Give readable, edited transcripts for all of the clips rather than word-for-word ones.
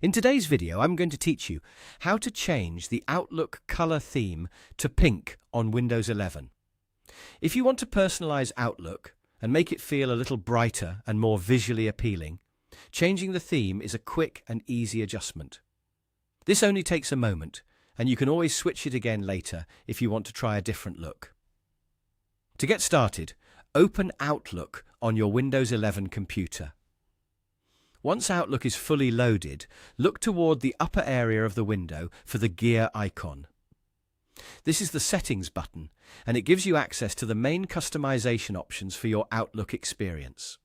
In today's video, I'm going to teach you how to change the Outlook color theme to pink on Windows 11. If you want to personalize Outlook and make it feel a little brighter and more visually appealing, changing the theme is a quick and easy adjustment. This only takes a moment, and you can always switch it again later if you want to try a different look. To get started, open Outlook on your Windows 11 computer. Once Outlook is fully loaded, look toward the upper area of the window for the gear icon. This is the Settings button, and it gives you access to the main customization options for your Outlook experience.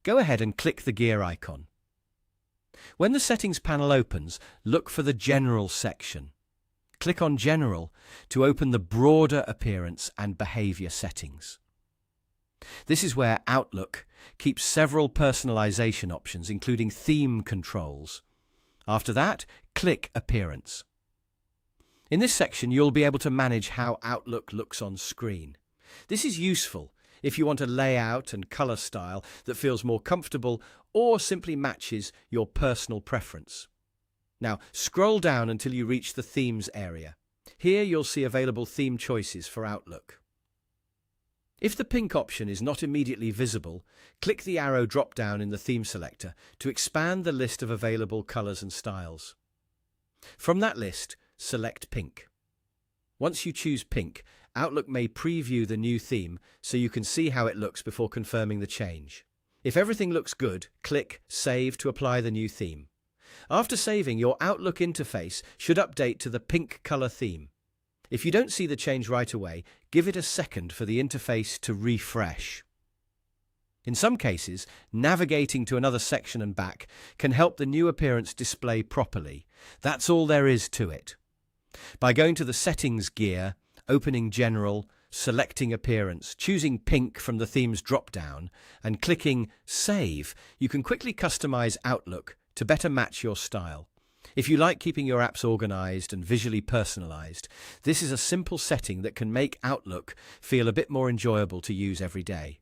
Go ahead and click the gear icon. When the Settings panel opens, look for the General section. Click on General to open the broader appearance and behavior settings. This is where Outlook keeps several personalization options, including theme controls. After that, click Appearance. In this section, you'll be able to manage how Outlook looks on screen. This is useful if you want a layout and color style that feels more comfortable or simply matches your personal preference. Now, scroll down until you reach the Themes area. Here you'll see available theme choices for Outlook. If the pink option is not immediately visible, click the arrow drop-down in the theme selector to expand the list of available colors and styles. From that list, select pink. Once you choose pink, Outlook may preview the new theme so you can see how it looks before confirming the change. If everything looks good, click Save to apply the new theme. After saving, your Outlook interface should update to the pink color theme. If you don't see the change right away, give it a second for the interface to refresh. In some cases, navigating to another section and back can help the new appearance display properly. That's all there is to it. By going to the Settings gear, opening General, selecting Appearance, choosing pink from the themes drop-down, and clicking Save, you can quickly customize Outlook to better match your style. If you like keeping your apps organized and visually personalized, this is a simple setting that can make Outlook feel a bit more enjoyable to use every day.